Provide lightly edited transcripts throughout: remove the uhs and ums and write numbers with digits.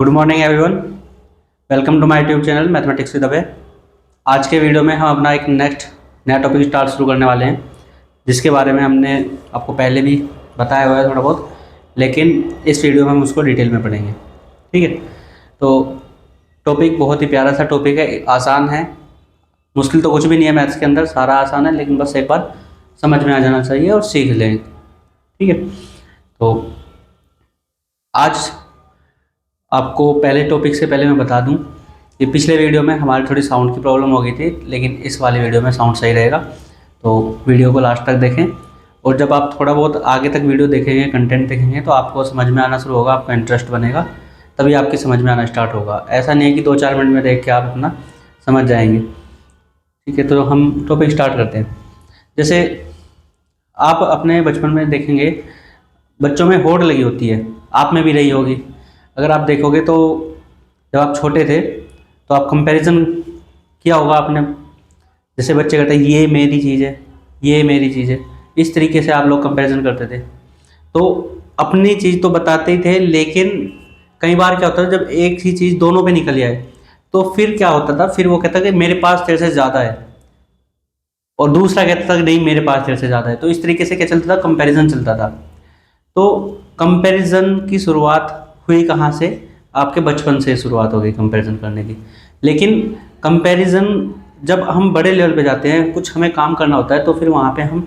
Good morning everyone, welcome to my YouTube channel mathematics with Abhay. आज के video में हम अपना एक नया टॉपिक स्टार्ट शुरू करने वाले हैं, जिसके बारे में हमने आपको पहले भी बताया हुआ है थोड़ा बहुत, लेकिन इस वीडियो में हम उसको डिटेल में पढ़ेंगे। ठीक है, तो टॉपिक बहुत ही प्यारा सा टॉपिक है, आसान है, मुश्किल तो कुछ भी नहीं है मैथ्स के अंदर, सारा आसान है, लेकिन बस एक बार समझ में आ जाना चाहिए और सीख लें। ठीक है, तो आज आपको पहले टॉपिक से पहले मैं बता दूं कि पिछले वीडियो में हमारी थोड़ी साउंड की प्रॉब्लम हो गई थी, लेकिन इस वाले वीडियो में साउंड सही रहेगा, तो वीडियो को लास्ट तक देखें। और जब आप थोड़ा बहुत आगे तक वीडियो देखेंगे, कंटेंट देखेंगे, तो आपको समझ में आना शुरू होगा, आपका इंटरेस्ट बनेगा, तभी आपकी समझ में आना स्टार्ट होगा। ऐसा नहीं है कि 2-4 मिनट में देख के आप अपना समझ जाएंगे। ठीक है, तो हम टॉपिक स्टार्ट करते हैं। जैसे आप अपने बचपन में देखेंगे, बच्चों में होड़ लगी होती है, आप में भी रही होगी। अगर आप देखोगे तो जब आप छोटे थे तो आप कंपैरिजन किया होगा आपने, जैसे बच्चे कहते हैं ये मेरी चीज़ है, ये मेरी चीज़ है, इस तरीके से आप लोग कंपैरिजन करते थे। तो अपनी चीज़ तो बताते ही थे, लेकिन कई बार क्या होता था जब एक ही चीज़ दोनों पे निकल आए तो फिर क्या होता था, फिर वो कहता कि मेरे पास तेरे से ज़्यादा है, और दूसरा कहता था कि नहीं मेरे पास तेरे से ज़्यादा है। तो इस तरीके से क्या चलता था, कंपैरिजन चलता था। तो कंपैरिजन की शुरुआत हुई कहाँ से? आपके बचपन से शुरुआत हो गई कंपैरिजन करने की। लेकिन कंपैरिजन जब हम बड़े लेवल पे जाते हैं, कुछ हमें काम करना होता है, तो फिर वहाँ पे हम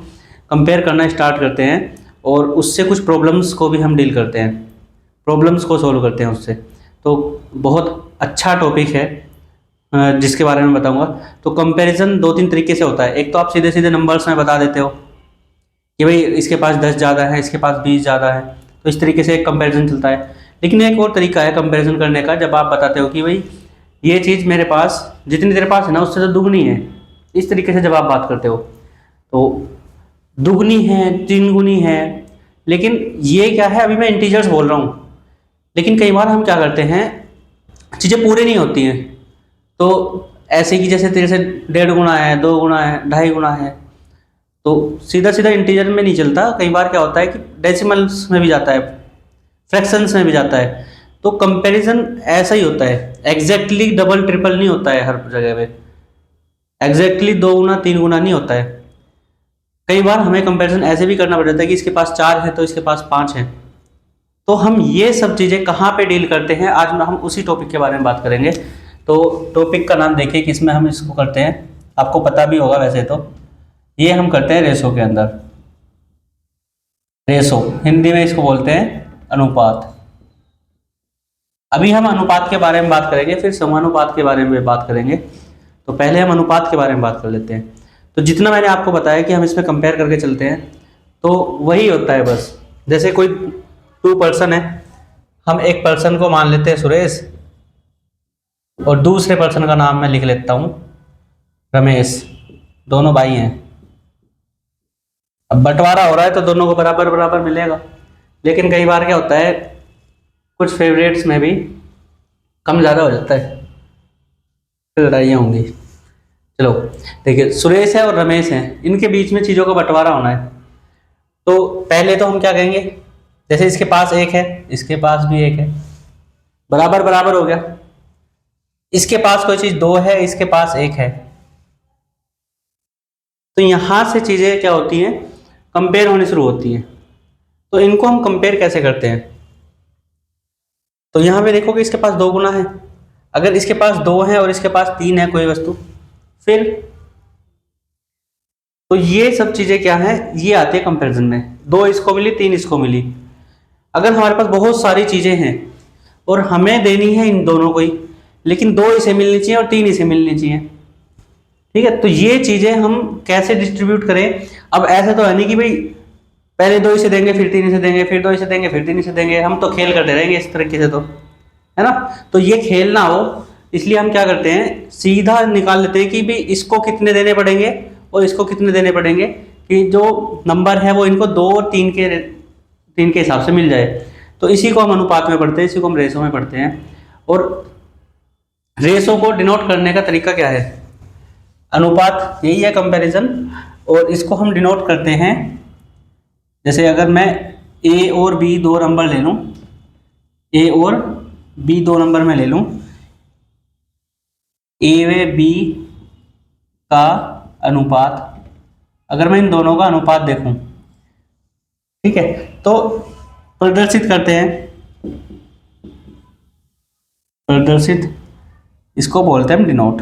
कंपेयर करना स्टार्ट करते हैं, और उससे कुछ प्रॉब्लम्स को भी हम डील करते हैं, प्रॉब्लम्स को सॉल्व करते हैं उससे। तो बहुत अच्छा टॉपिक है जिसके बारे में बताऊँगा। तो कंपेरिजन 2-3 तरीके से होता है। एक तो आप सीधे सीधे नंबर्स में बता देते हो कि भाई इसके पास 10 ज़्यादा है, इसके पास 20 ज़्यादा है, तो इस तरीके से एक कंपैरिजन चलता है। लेकिन एक और तरीका है कंपैरिजन करने का, जब आप बताते हो कि भाई ये चीज़ मेरे पास जितनी तेरे पास है ना उससे तो दुगनी है। इस तरीके से जब आप बात करते हो तो दुगनी है, 3 गुनी है, लेकिन ये क्या है, अभी मैं इंटीजर्स बोल रहा हूँ। लेकिन कई बार हम क्या करते हैं, चीज़ें पूरी नहीं होती हैं, तो ऐसे कि जैसे तेरे से 1.5 गुना है, 2 गुना है, 2.5 गुना है, तो सीधा सीधा इंटीजर में नहीं चलता। कई बार क्या होता है कि डेसिमल्स में भी जाता है, फ्रैक्शंस में भी जाता है। तो कंपैरिजन ऐसा ही होता है, एग्जैक्टली डबल ट्रिपल नहीं होता है हर जगह पे, एग्जैक्टली 2 गुना 3 गुना नहीं होता है। कई बार हमें कंपैरिजन ऐसे भी करना पड़ जाता है कि इसके पास 4 है तो इसके पास 5 है। तो हम ये सब चीज़ें कहाँ पे डील करते हैं, आज हम उसी टॉपिक के बारे में बात करेंगे। तो टॉपिक का नाम देखिए किसमें हम इसको करते हैं, आपको पता भी होगा वैसे तो, ये हम करते हैं रेशो के अंदर। रेशो हिंदी में इसको बोलते हैं अनुपात। अभी हम अनुपात के बारे में बात करेंगे, फिर समानुपात के बारे में बात करेंगे। तो पहले हम अनुपात के बारे में बात कर लेते हैं। तो जितना मैंने आपको बताया कि हम इसमें कंपेयर करके चलते हैं, तो वही होता है बस। जैसे कोई 2 पर्सन है, हम एक पर्सन को मान लेते हैं सुरेश, और दूसरे पर्सन का नाम मैं लिख लेता हूँ रमेश, दोनों भाई हैं। अब बंटवारा हो रहा है तो दोनों को बराबर बराबर मिलेगा, लेकिन कई बार क्या होता है, कुछ फेवरेट्स में भी कम ज़्यादा हो जाता है, फिर लड़ाइयाँ होंगी। चलो देखिए, सुरेश है और रमेश हैं, इनके बीच में चीज़ों का बंटवारा होना है। तो पहले तो हम क्या कहेंगे, जैसे इसके पास 1 है, इसके पास भी 1 है, बराबर बराबर हो गया। इसके पास कोई चीज़ 2 है, इसके पास 1 है, तो यहाँ से चीज़ें क्या होती हैं, कंपेयर होनी शुरू होती हैं। तो इनको हम कंपेयर कैसे करते हैं, तो यहाँ पे देखो कि इसके पास 2 गुना है, अगर इसके पास 2 है और इसके पास 3 है कोई वस्तु, फिर तो ये सब चीज़ें क्या है, ये आती है कंपैरिजन में। 2 इसको मिली, 3 इसको मिली। अगर हमारे पास बहुत सारी चीज़ें हैं और हमें देनी है इन दोनों को ही, लेकिन 2 इसे मिलनी चाहिए और 3 इसे मिलनी चाहिए। ठीक है, तो ये चीज़ें हम कैसे डिस्ट्रीब्यूट करें। अब ऐसा तो है नहीं कि भाई पहले 2 इसे देंगे, फिर 3 इसे देंगे, फिर 2 इसे देंगे, फिर 3 इसे देंगे, हम तो खेल करते रहेंगे इस तरीके से, तो है ना। तो ये खेल ना हो, इसलिए हम क्या करते हैं, सीधा निकाल लेते हैं कि भाई इसको कितने देने पड़ेंगे और इसको कितने देने पड़ेंगे, कि जो नंबर है वो इनको 2 और 3 के हिसाब से मिल जाए। तो इसी को हम अनुपात में पढ़ते हैं, इसी को हम रेशो में पढ़ते हैं। और रेशो को डिनोट करने का तरीका क्या है, अनुपात यही है कंपैरिजन, और इसको हम डिनोट करते हैं, जैसे अगर मैं ए और बी 2 नंबर ले लूँ, ए और बी 2 नंबर में ले लूं, ए व बी का अनुपात, अगर मैं इन दोनों का अनुपात देखूं, ठीक है, तो प्रदर्शित करते हैं, प्रदर्शित इसको बोलते हैं हम डिनोट,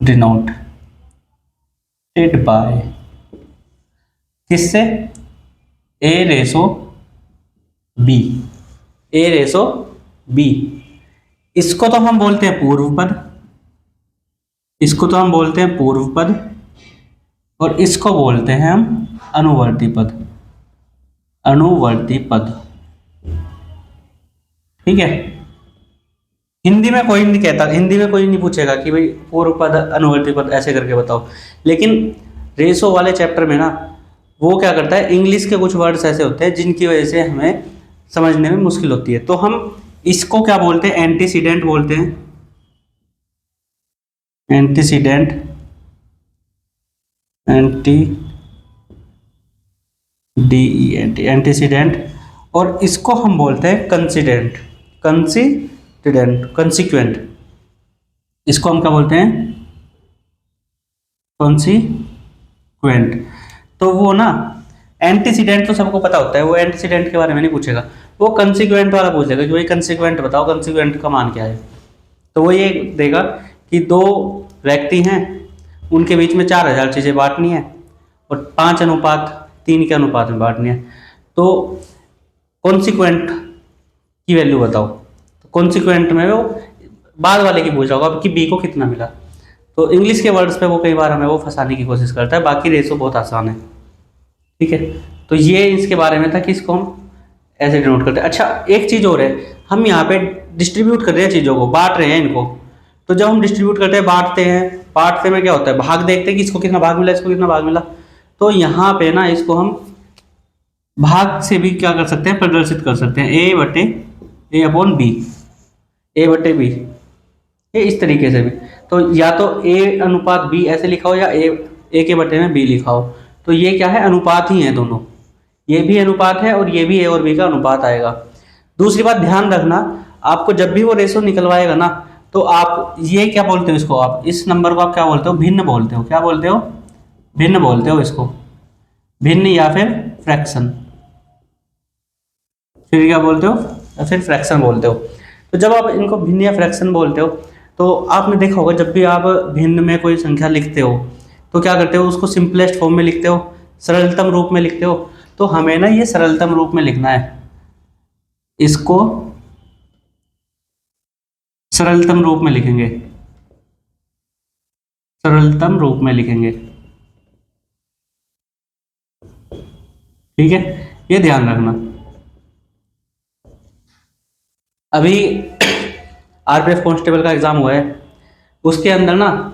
डिनोटेड बाय किससे, ए रेसो बी, ए रेसो बी। इसको तो हम बोलते हैं पूर्व पद, इसको तो हम बोलते हैं पूर्व पद, और इसको बोलते हैं हम अनुवर्ती पद, अनुवर्ती पद, ठीक है। हिंदी में कोई नहीं कहता, हिंदी में कोई नहीं पूछेगा कि भाई पूर्व पद अनुवर्ती पद ऐसे करके बताओ, लेकिन रेशो वाले चैप्टर में ना वो क्या करता है, इंग्लिश के कुछ वर्ड्स ऐसे होते हैं जिनकी वजह से हमें समझने में मुश्किल होती है, तो हम इसको क्या बोलते हैं, एंटीसीडेंट बोलते हैं, एंटीसीडेंट, एंटीसीडेंट, और इसको हम बोलते हैं कंसिडेंट, कंसिक्वेंट, इसको हम क्या बोलते हैं, कंसिक्वेंट। तो वो ना एंटीसीडेंट तो सबको पता होता है, वो एंटीसीडेंट के बारे में नहीं पूछेगा, वो कंसिक्वेंट वाला पूछेगा कि भाई कंसिक्वेंट बताओ, कंसिक्वेंट का मान क्या है। तो वो ये देगा कि 2 व्यक्ति हैं, उनके बीच में 4000 चीज़ें बांटनी है और 5:3 के अनुपात में बांटनी है, तो कॉन्सिक्वेंट की वैल्यू बताओ। तो कॉन्सिक्वेंट में वो बाद वाले की पूछा होगा कि बी को कितना मिला, तो इंग्लिश के वर्ड्स पे वो कई बार हमें वो फंसाने की कोशिश करता है, बाकी रेशो बहुत आसान है, ठीक है। तो ये इसके बारे में था कि इसको हम ऐसे डिनोट करते हैं। अच्छा, एक चीज़ और है, हम यहाँ पे डिस्ट्रीब्यूट कर रहे हैं चीज़ों को, बांट रहे हैं इनको, तो जब हम डिस्ट्रीब्यूट करते हैं, बांटते में क्या होता है, भाग देखते हैं कि इसको कितना भाग मिला, इसको कितना भाग मिला, तो यहाँ पे ना इसको हम भाग से भी क्या कर सकते हैं, प्रदर्शित कर सकते हैं, ए अपॉन बी, ए बटे बी, ये इस तरीके से भी। तो या तो ए अनुपात बी ऐसे लिखा हो, या ए के बटे में बी लिखा हो, तो ये क्या है, अनुपात ही है दोनों, ये भी अनुपात है और ये भी ए और बी का अनुपात आएगा। दूसरी बात ध्यान रखना, आपको जब भी वो रेशो निकलवाएगा ना, तो आप ये क्या बोलते हो इसको, आप इस नंबर को आप क्या बोलते हो, भिन्न बोलते हो, क्या बोलते हो, भिन्न बोलते हो इसको, भिन्न या फिर फ्रैक्शन, फिर क्या बोलते हो, या फिर फ्रैक्शन बोलते हो। तो जब आप इनको भिन्न या फ्रैक्शन बोलते हो, तो आपने देखा होगा जब भी आप भिन्न में कोई संख्या लिखते हो तो क्या करते हो, उसको सिंपलेस्ट फॉर्म में लिखते हो, सरलतम रूप में लिखते हो। तो हमें ना ये सरलतम रूप में लिखना है, इसको सरलतम रूप में लिखेंगे, सरलतम रूप में लिखेंगे, ठीक है, ये ध्यान रखना। अभी आरपीएफ कांस्टेबल का एग्जाम हुआ है, उसके अंदर ना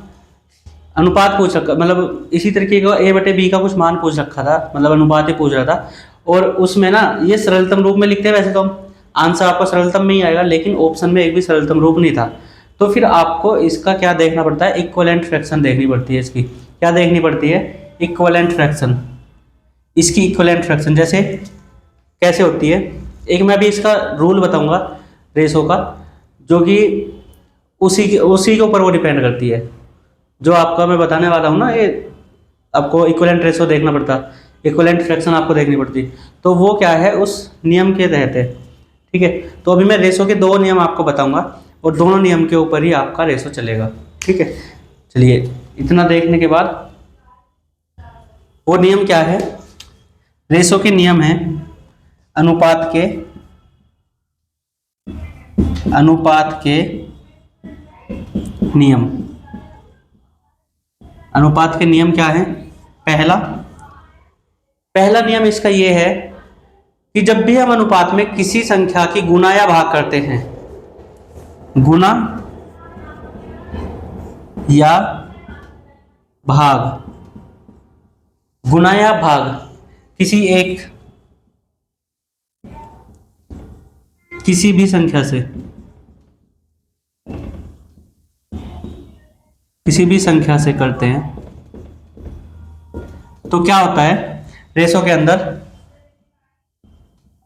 अनुपात पूछ रखा, मतलब इसी तरीके का ए बटे बी का कुछ मान पूछ रखा था, मतलब अनुपात ही पूछ रहा था, और उसमें ना ये सरलतम रूप में लिखते हैं, वैसे तो हम आंसर आपका सरलतम में ही आएगा, लेकिन ऑप्शन में एक भी सरलतम रूप नहीं था, तो फिर आपको इसका क्या देखना पड़ता है, इक्विवेलेंट फ्रैक्शन देखनी पड़ती है, इसकी क्या देखनी पड़ती है, इक्विवेलेंट फ्रैक्शन। इसकी इक्विवेलेंट फ्रैक्शन जैसे कैसे होती है, एक मैं भी इसका रूल बताऊंगा रेशो का, जो कि उसी के ऊपर वो डिपेंड करती है, जो आपका मैं बताने वाला हूँ ना, ये आपको इक्विवेलेंट रेशो देखना पड़ता, इक्विवेलेंट फ्रैक्शन आपको देखनी पड़ती, तो वो क्या है, उस नियम के तहत है, ठीक है। तो अभी मैं रेशो के 2 नियम आपको बताऊंगा और दोनों नियम के ऊपर ही आपका रेशो चलेगा, ठीक है। चलिए, इतना देखने के बाद वो नियम क्या है, रेशो के नियम है अनुपात के नियम, अनुपात के नियम क्या है, पहला नियम इसका ये है कि जब भी हम अनुपात में किसी संख्या की गुणा या भाग करते हैं, गुणा या भाग, गुणा या भाग किसी भी संख्या से, किसी भी संख्या से करते हैं, तो क्या होता है, रेशो के अंदर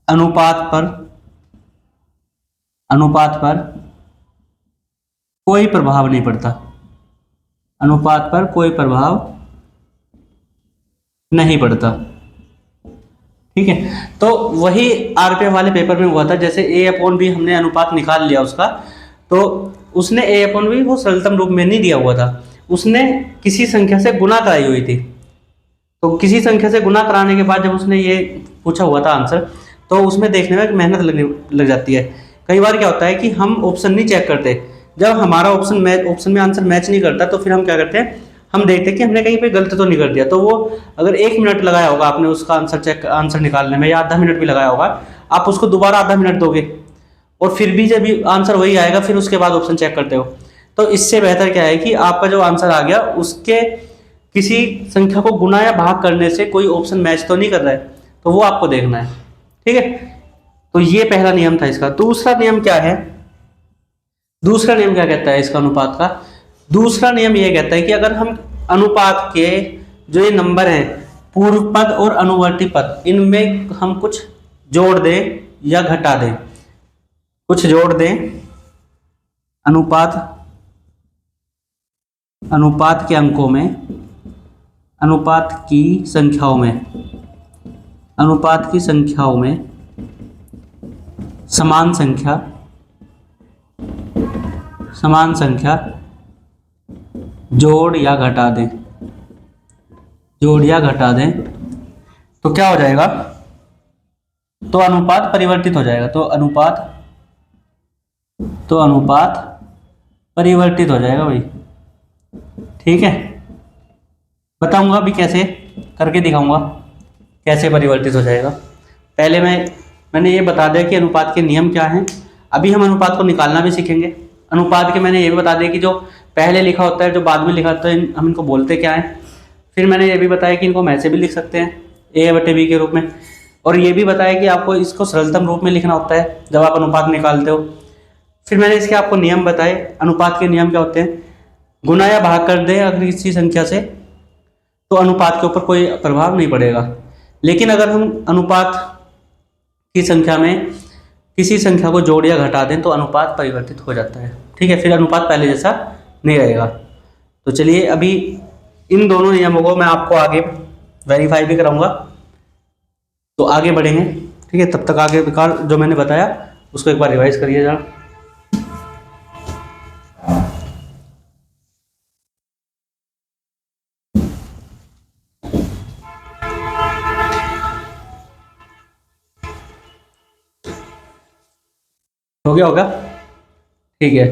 अनुपात पर अनुपात पर कोई प्रभाव नहीं पड़ता, अनुपात पर कोई प्रभाव नहीं पड़ता। ठीक है, तो वही आरपीएफ वाले पेपर में हुआ था, जैसे ए अपॉन बी हमने अनुपात निकाल लिया उसका, तो उसने ए अपॉन बी वो सरलतम रूप में नहीं दिया हुआ था, उसने किसी संख्या से गुणा कराई हुई थी। तो किसी संख्या से गुणा कराने के बाद जब उसने ये पूछा हुआ था आंसर, तो उसमें देखने में मेहनत लग जाती है। कई बार क्या होता है कि हम ऑप्शन नहीं चेक करते, जब हमारा ऑप्शन में आंसर मैच नहीं करता तो फिर हम क्या करते हैं, हम देखते हैं कि हमने कहीं पे गलत तो नहीं कर दिया। तो वो अगर 1 मिनट लगाया होगा आपने उसका आंसर निकालने में, या आधा मिनट भी लगाया होगा, आप उसको दोबारा आधा मिनट दोगे और फिर भी जब आंसर वही आएगा, फिर उसके बाद ऑप्शन चेक करते हो। तो इससे बेहतर क्या है कि आपका जो आंसर आ गया उसके किसी संख्या को गुना या भाग करने से कोई ऑप्शन मैच तो नहीं कर रहा है, तो वो आपको देखना है। ठीक है, तो ये पहला नियम था इसका। दूसरा नियम क्या है, दूसरा नियम क्या कहता है इसका अनुपात का? दूसरा नियम ये कहता है कि अगर हम अनुपात के जो ये नंबर हैं, पूर्व पद और अनुवर्ती पद, इनमें हम कुछ जोड़ दें या घटा दें, कुछ जोड़ दें, अनुपात के अंकों में, अनुपात की संख्याओं में, अनुपात की संख्याओं में समान संख्या जोड़ या घटा दें, जोड़ या घटा दें, तो क्या हो जाएगा? तो अनुपात परिवर्तित हो जाएगा। तो अनुपात परिवर्तित हो जाएगा भाई। ठीक है, बताऊंगा अभी कैसे करके दिखाऊंगा कैसे परिवर्तित हो जाएगा। पहले मैंने ये बता दिया कि अनुपात के नियम क्या हैं। अभी हम अनुपात को निकालना भी सीखेंगे। अनुपात के मैंने ये भी बता दिया कि जो पहले लिखा होता है, जो बाद में लिखा होता है, हम इनको बोलते क्या हैं। फिर मैंने ये भी बताया कि इनको हम ऐसे भी लिख सकते हैं, a/b के रूप में। और ये भी बताया कि आपको इसको सरलतम रूप में लिखना होता है जब आप अनुपात निकालते हो। फिर मैंने इसके आपको नियम बताए। अनुपात के नियम क्या होते हैं? गुना या भाग कर दे अगर किसी संख्या से, तो अनुपात के ऊपर कोई प्रभाव नहीं पड़ेगा। लेकिन अगर हम अनुपात की संख्या में किसी संख्या को जोड़ या घटा दें तो अनुपात परिवर्तित हो जाता है। ठीक है, फिर अनुपात पहले जैसा नहीं रहेगा। तो चलिए अभी इन दोनों नियमों को मैं आपको आगे वेरीफाई भी कराऊंगा, तो आगे बढ़ेंगे। ठीक है, तब तक आगे बेकार जो मैंने बताया उसको एक बार रिवाइज करिए जरा। हो गया होगा? ठीक है,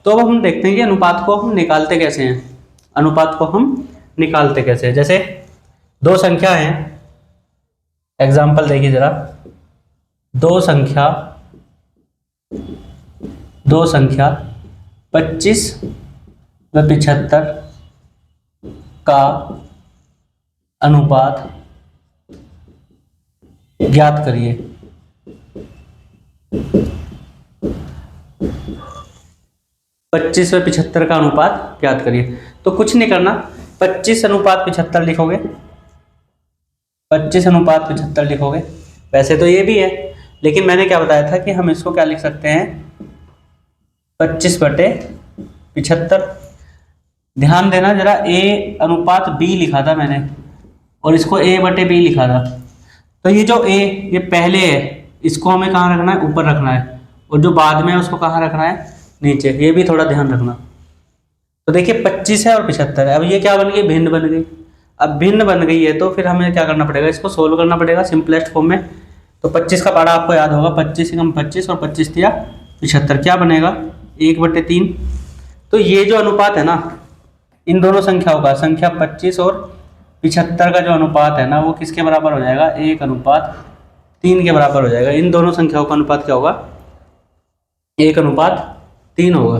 तो अब हम देखते हैं कि अनुपात को हम निकालते कैसे हैं। अनुपात को हम निकालते कैसे हैं? जैसे दो संख्या हैं, एग्जाम्पल देखिए जरा। दो संख्या 25 व 75 का अनुपात ज्ञात करिए। 25 व 75 का अनुपात ज्ञात करिए। तो कुछ नहीं करना, 25 अनुपात 75 लिखोगे, 25 अनुपात 75 लिखोगे। वैसे तो ये भी है, लेकिन मैंने क्या बताया था कि हम इसको क्या लिख सकते हैं, 25/75। ध्यान देना जरा, a अनुपात b लिखा था मैंने और इसको a/b लिखा था। तो ये जो a ये पहले है, इसको हमें कहाँ रखना है? ऊपर रखना है। और जो बाद में है उसको कहाँ रखना है? नीचे। ये भी थोड़ा ध्यान रखना। तो देखिए 25 है और 75 है। अब ये क्या बन गई? भिन्न बन गई। अब भिन्न बन गई है तो फिर हमें क्या करना पड़ेगा? इसको सोल्व करना पड़ेगा सिंपलेस्ट फॉर्म में। तो 25 का पारा आपको याद होगा, 25 एकम 25 और 25 दिया 75, क्या बनेगा? 1/3। तो ये जो अनुपात है ना, इन दोनों संख्याओं का, संख्या 25 और 75 का जो अनुपात है ना, वो किसके बराबर हो जाएगा? 1/3 के बराबर हो जाएगा। इन दोनों संख्याओं का अनुपात क्या होगा? 1/3 होगा।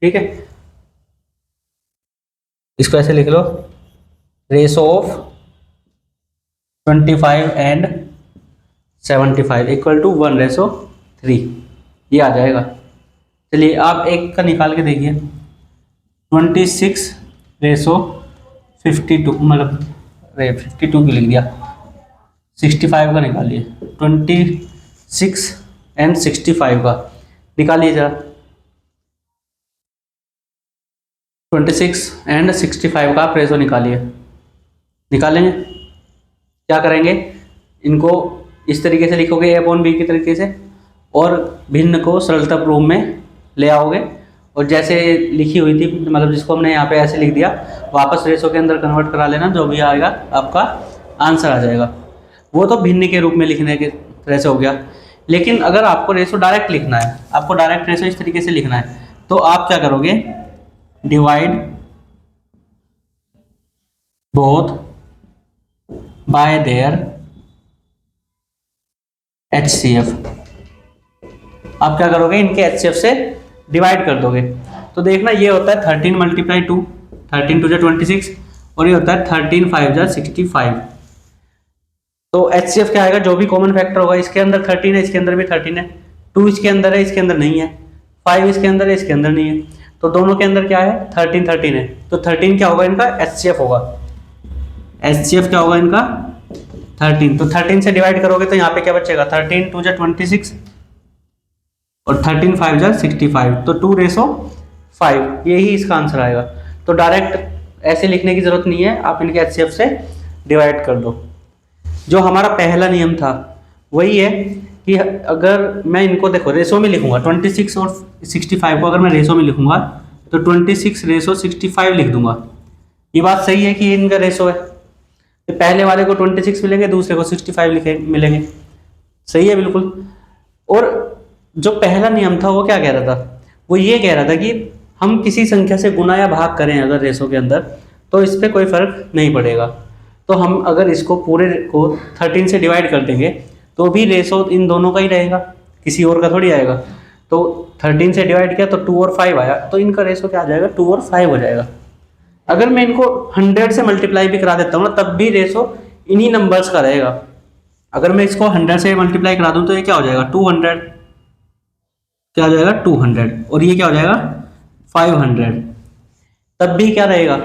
ठीक है, इसको ऐसे लिख लो, ratio of 25 and 75 equal to 1:3, ये आ जाएगा। चलिए आप एक का निकाल के देखिए, 26:52, मतलब 52 की लिख दिया, 65 का निकालिए, 26 एंड 65 का। निकालिए जरा। 26 एंड 65 का आप रेशो निकालिए। निकालेंगे, क्या करेंगे, इनको इस तरीके से लिखोगे ए अपॉन बी की तरीके से, और भिन्न को सरलता रूप में ले आओगे, और जैसे लिखी हुई थी, मतलब जिसको हमने यहाँ पे ऐसे लिख दिया, वापस रेशो के अंदर कन्वर्ट करा लेना, जो भी आएगा आपका आंसर आ जाएगा। वो तो भिन्न के रूप में लिखने के तरह से हो गया। लेकिन अगर आपको रेशो डायरेक्ट लिखना है, आपको डायरेक्ट रेशो इस तरीके से लिखना है, तो आप क्या करोगे, divide both bye there HCF। आप क्या करोगे, इनके HCF से डिवाइड कर दोगे। तो देखना, ये होता है 13 मल्टीप्लाई 2, 13 2 26, और ये होता है 13 5 65। तो HCF क्या आएगा, जो भी कॉमन फैक्टर होगा, इसके अंदर 13 है, इसके अंदर भी 13 है, 2 इसके अंदर है, इसके अंदर नहीं है, 5 इसके अंदर है, इसके अंदर नहीं है, तो दोनों के अंदर क्या है, 13 13 है। तो 13 क्या होगा, इनका HCF होगा। HCF क्या होगा इनका, 13। तो 13 से डिवाइड करोगे तो यहाँ पे क्या बचेगा, 13 2 26 और 13 5 65, तो 2:5, यही इसका आंसर आएगा। तो डायरेक्ट ऐसे लिखने की जरूरत नहीं है, आप इनके HCF से डिवाइड कर दो। जो हमारा पहला नियम था वही है कि अगर मैं इनको देखो रेशो में लिखूंगा, 26 और 65 को अगर मैं रेशो में लिखूंगा तो 26:65 लिख दूंगा। ये बात सही है कि इनका रेशो है, तो पहले वाले को 26 मिलेंगे, दूसरे को 65 मिलेंगे, सही है बिल्कुल। और जो पहला नियम था वो क्या कह रहा था, वो ये कह रहा था कि हम किसी संख्या से गुना या भाग करें अगर रेशो के अंदर, तो इस पर कोई फर्क नहीं पड़ेगा। तो हम अगर इसको पूरे को 13 से डिवाइड कर देंगे तो भी रेशो इन दोनों का ही रहेगा, किसी और का थोड़ी आएगा। तो 13 से डिवाइड किया तो 2 और 5 आया, तो इनका रेशो क्या आ जाएगा, 2 और 5 हो जाएगा। अगर मैं इनको 100 से मल्टीप्लाई भी करा देता हूँ ना, तब भी रेशो इन्हीं नंबर्स का रहेगा। अगर मैं इसको 100 से मल्टीप्लाई करा दूँ तो ये क्या हो जाएगा, 200, क्या हो जाएगा 200, और ये क्या हो जाएगा 500, तब भी क्या रहेगा,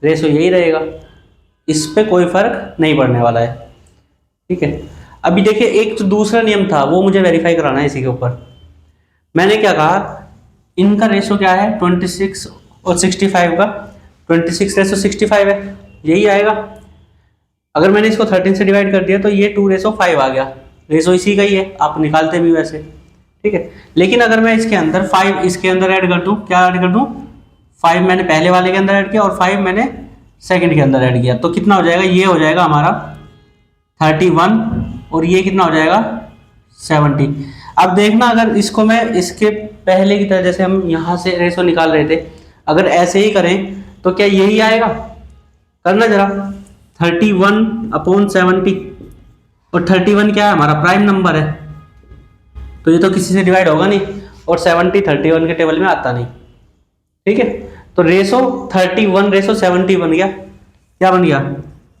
रेशो यही रहेगा, इस पे कोई फर्क नहीं पड़ने वाला है। ठीक है, अभी देखिए एक तो दूसरा नियम था, वो मुझे वेरीफाई कराना है इसी के ऊपर। मैंने क्या कहा, इनका रेशो क्या है 26 और 65 का, 26:65 है, यही आएगा। अगर मैंने इसको 13 से डिवाइड कर दिया तो ये 2:5 आ गया, रेशो इसी का ही है, आप निकालते भी वैसे। ठीक है, लेकिन अगर मैं इसके अंदर 5 इसके अंदर ऐड कर दूं, क्या ऐड कर दूं, 5 मैंने पहले वाले के अंदर ऐड किया और 5 मैंने सेकंड के अंदर ऐड किया, तो कितना हो जाएगा, ये हो जाएगा हमारा 31, और ये कितना हो जाएगा 70। अब देखना, अगर इसको मैं इसके पहले की तरह, जैसे हम यहाँ से रेशो निकाल रहे थे, अगर ऐसे ही करें तो क्या यही आएगा, करना जरा, 31/70, और 31 क्या है, हमारा प्राइम नंबर है, तो ये तो किसी से डिवाइड होगा नहीं, और 70 31 के टेबल में आता नहीं। ठीक है, तो रेशो 31:70 बन गया, क्या बन गया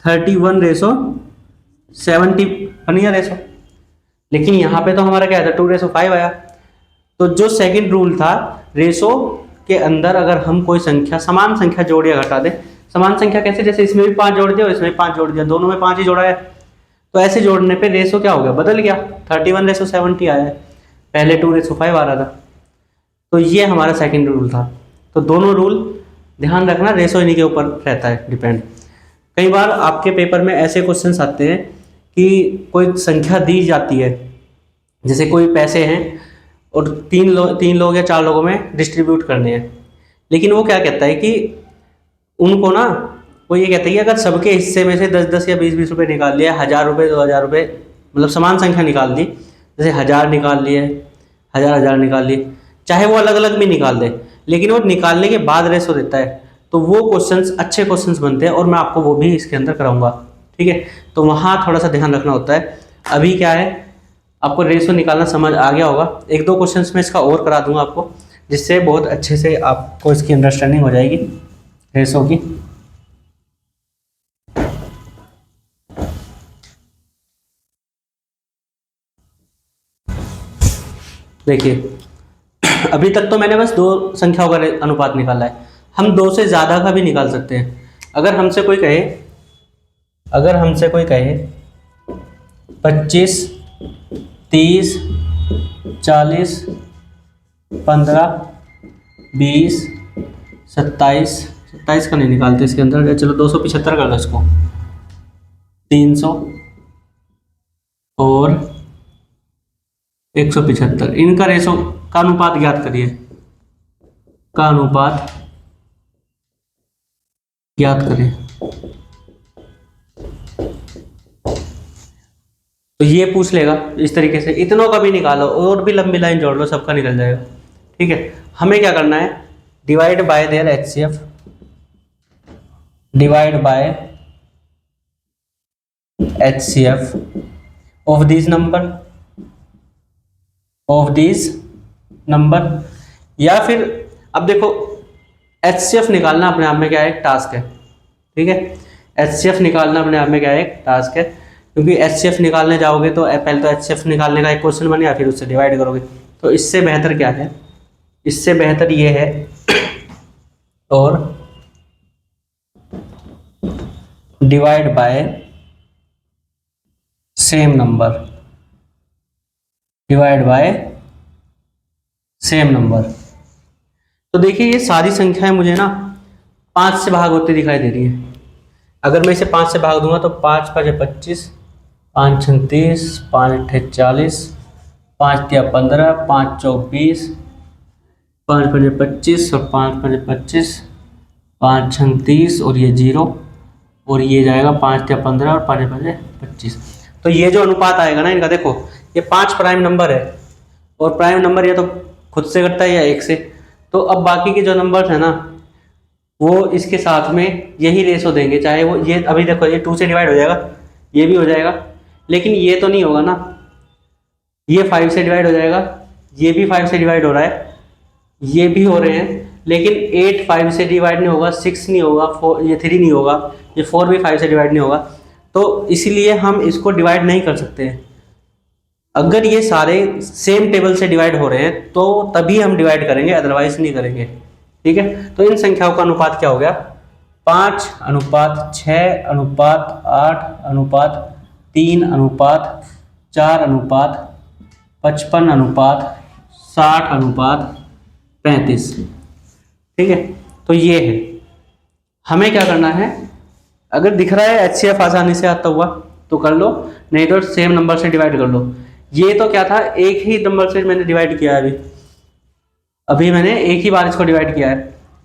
31:70 बन गया रेशो। लेकिन यहाँ पे तो हमारा क्या था, 2:5 आया। तो जो सेकंड रूल था, रेशो के अंदर अगर हम कोई संख्या, समान संख्या जोड़ या घटा दे, समान संख्या कैसे, जैसे इसमें भी 5 जोड़ दिया और इसमें 5 जोड़ दिया, दोनों में 5 ही जोड़ा है, तो ऐसे जोड़ने पे रेशो क्या हो गया, बदल गया, 31:70 आया है, पहले 2:5 आ रहा था। तो ये हमारा सेकंड रूल था। तो दोनों रूल ध्यान रखना, रेशो इन्हीं के ऊपर रहता है डिपेंड। कई बार आपके पेपर में ऐसे क्वेश्चंस आते हैं कि कोई संख्या दी जाती है, जैसे कोई पैसे हैं और तीन लोग या 4 लोगों में डिस्ट्रीब्यूट करने हैं, लेकिन वो क्या कहता है कि उनको ना, वो ये कहता है कि अगर सबके हिस्से में से 10-10 या 20-20 रुपये निकाल लिया, 1000 रुपये 2000 रुपये, मतलब समान संख्या निकाल दी, जैसे 1000 निकाल लिए, 1000 निकाल लिए, चाहे वो अलग अलग भी निकाल दे, लेकिन वो निकालने के बाद रेशो देता है, तो वो क्वेश्चंस अच्छे क्वेश्चंस बनते हैं, और मैं आपको वो भी इसके अंदर कराऊंगा। ठीक है, तो वहाँ थोड़ा सा ध्यान रखना होता है। अभी क्या है, आपको रेशो निकालना समझ आ गया होगा, 1-2 क्वेश्चंस में इसका और करा दूंगा आपको, जिससे बहुत अच्छे से आपको इसकी अंडरस्टैंडिंग हो जाएगी रेशो की। देखिए, अभी तक तो मैंने बस 2 संख्याओं का अनुपात निकाला है, हम 2 से ज़्यादा का भी निकाल सकते हैं। अगर हमसे कोई कहे 25, 30, 40, 15, 20, 27, 27 का नहीं निकालते इसके अंदर, चलो 275 कर लो इसको, 300 और 175, इनका रेशो का अनुपात ज्ञात करिए, का अनुपात ज्ञात करें। तो ये पूछ लेगा इस तरीके से, इतनों का भी निकालो और भी लंबी लाइन जोड़ लो, सबका निकल जाएगा। ठीक है, हमें क्या करना है, divide by there HCF, divide by HCF of this number, या फिर अब देखो HCF निकालना अपने आप में क्या है, एक टास्क है। ठीक है, HCF निकालना अपने आप में क्या है, एक टास्क है, क्योंकि HCF निकालने जाओगे तो पहले तो HCF निकालने का एक क्वेश्चन बनेगा, फिर उससे डिवाइड करोगे। तो इससे बेहतर क्या है, इससे बेहतर ये है, और divide by same number, divide by same number. तो देखिए ये सारी संख्याएं मुझे ना 5 से भाग होते दिखाई दे रही है। अगर मैं इसे 5 से भाग दूंगा तो 5 5 25, 5 36, 5 40, 5 15, 5 20, 5 5 25 और 5 5 25, 5 30 और ये 0, और ये जाएगा 5 15 और 5 5 25। तो ये जो अनुपात आएगा ना इनका, देखो ये 5 प्राइम नंबर है, और प्राइम नंबर या तो खुद से कटता है या 1 से। तो अब बाकी के जो नंबर्स है ना वो इसके साथ में यही रेशो देंगे, चाहे वो ये अभी देखो ये 2 से डिवाइड हो जाएगा, ये भी हो जाएगा, लेकिन ये तो नहीं होगा ना, ये 5 से डिवाइड हो जाएगा, ये भी 5 से डिवाइड हो रहा है, ये भी हो रहे हैं, लेकिन 8 5 से डिवाइड नहीं होगा, 6 नहीं होगा, 4 ये 3 नहीं होगा, ये 4 भी 5 से डिवाइड नहीं होगा। तो इसीलिए हम इसको डिवाइड नहीं कर सकते हैं। अगर ये सारे सेम टेबल से डिवाइड हो रहे हैं तो तभी हम डिवाइड करेंगे, अदरवाइज नहीं करेंगे। ठीक है, तो इन संख्याओं का अनुपात क्या हो गया, 5 अनुपात 6 अनुपात 8 अनुपात 3 अनुपात 4 अनुपात 55 अनुपात 60 अनुपात 35। ठीक है, तो ये है, हमें क्या करना है, अगर दिख रहा है HCF आसानी से आता हुआ तो कर लो, नहीं तो सेम नंबर से डिवाइड कर लो। ये तो क्या था, एक ही नंबर से मैंने डिवाइड किया है, अभी मैंने एक ही बार इसको डिवाइड किया है।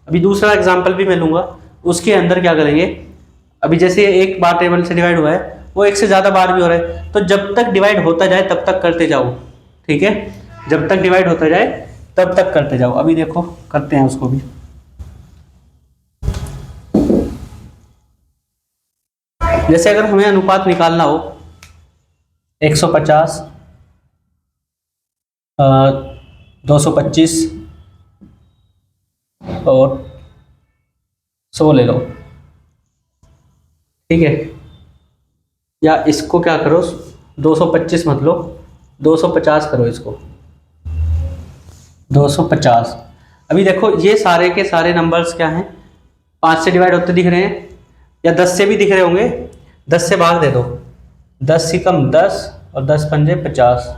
अभी दूसरा एग्जांपल भी मैं लूँगा, उसके अंदर क्या करेंगे, अभी जैसे एक बार टेबल से डिवाइड हुआ है, वो एक से ज़्यादा बार भी हो रहा है, तो जब तक डिवाइड होता जाए तब तक करते जाओ। ठीक है, जब तक डिवाइड होता जाए तब तक करते जाओ। अभी देखो करते हैं उसको भी। जैसे अगर हमें अनुपात निकालना हो 150 225 और 100 ले लो। ठीक है, या इसको क्या करो, 225 मत लो, 250 करो इसको, 250। अभी देखो ये सारे के सारे नंबर्स क्या हैं, 5 से डिवाइड होते दिख रहे हैं, या 10 से भी दिख रहे होंगे, 10 से भाग दे दो, 10 से कम 10 और 10 पंजे 50,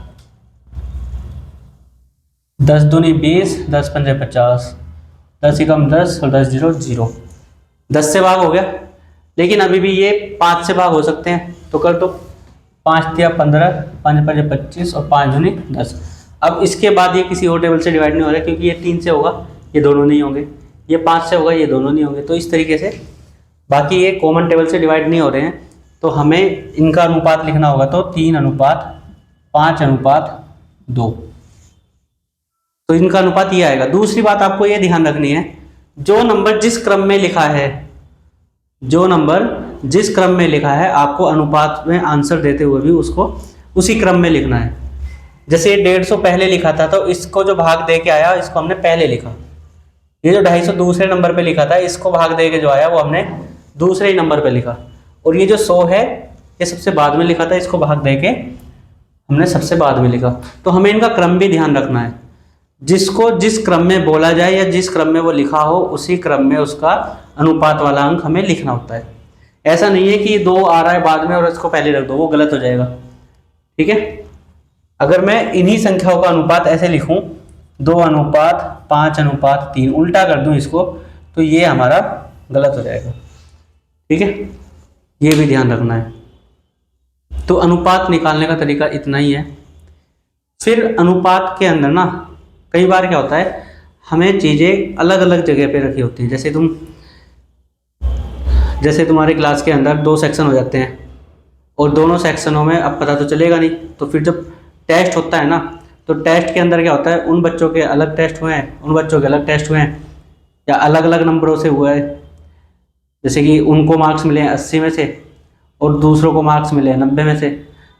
10 दूनी 20, 10 पंजे 50, 10 से कम 10 और 10 0 0, 10 से भाग हो गया। लेकिन अभी भी ये 5 से भाग हो सकते हैं, तो कर दो, 5 या 15, 5 पंजे 25 और 5 दूनी 10। अब इसके बाद ये किसी और टेबल से डिवाइड नहीं हो रहा है, क्योंकि ये 3 से होगा, ये दोनों नहीं होंगे, ये 5 से होगा, ये दोनों नहीं होंगे। तो इस तरीके से बाकी ये कॉमन टेबल से डिवाइड नहीं हो रहे हैं, तो हमें इनका अनुपात लिखना होगा, तो 3 अनुपात 5 अनुपात 2, तो इनका अनुपात ये आएगा। दूसरी बात आपको ये ध्यान रखनी है, जो नंबर जिस क्रम में लिखा है, जो नंबर जिस क्रम में लिखा है, आपको अनुपात में आंसर देते हुए भी उसको उसी क्रम में लिखना है। जैसे ये 150 पहले लिखा था, तो इसको जो भाग दे के आया इसको हमने पहले लिखा। ये जो 250 दूसरे नंबर पे लिखा था, इसको भाग दे के जो आया वो हमने दूसरे ही नंबर पे लिखा। और ये जो 100 है ये सबसे बाद में लिखा था, इसको भाग दे के हमने सबसे बाद में लिखा। तो हमें इनका क्रम भी ध्यान रखना है, जिसको जिस क्रम में बोला जाए या जिस क्रम में वो लिखा हो, उसी क्रम में उसका अनुपात वाला अंक हमें लिखना होता है। ऐसा नहीं है कि 2 आ रहा है बाद में और इसको पहले रख दो, वो गलत हो जाएगा। ठीक है, अगर मैं इन्हीं संख्याओं का अनुपात ऐसे लिखूं 2:5:3, उल्टा कर दूं इसको तो ये हमारा गलत हो जाएगा। ठीक है, ये भी ध्यान रखना है। तो अनुपात निकालने का तरीका इतना ही है। फिर अनुपात के अंदर ना कई बार क्या होता है, हमें चीज़ें अलग अलग जगह पे रखी होती हैं। जैसे तुम्हारे क्लास के अंदर 2 सेक्शन हो जाते हैं और दोनों सेक्शनों में अब पता तो चलेगा नहीं, तो फिर जब टेस्ट होता है ना, तो टेस्ट के अंदर क्या होता है, उन बच्चों के अलग टेस्ट हुए हैं, उन बच्चों के अलग टेस्ट हुए हैं, या अलग अलग नंबरों से हुआ है। जैसे कि उनको मार्क्स मिले हैं 80 में से और दूसरों को मार्क्स मिले हैं 90 में से।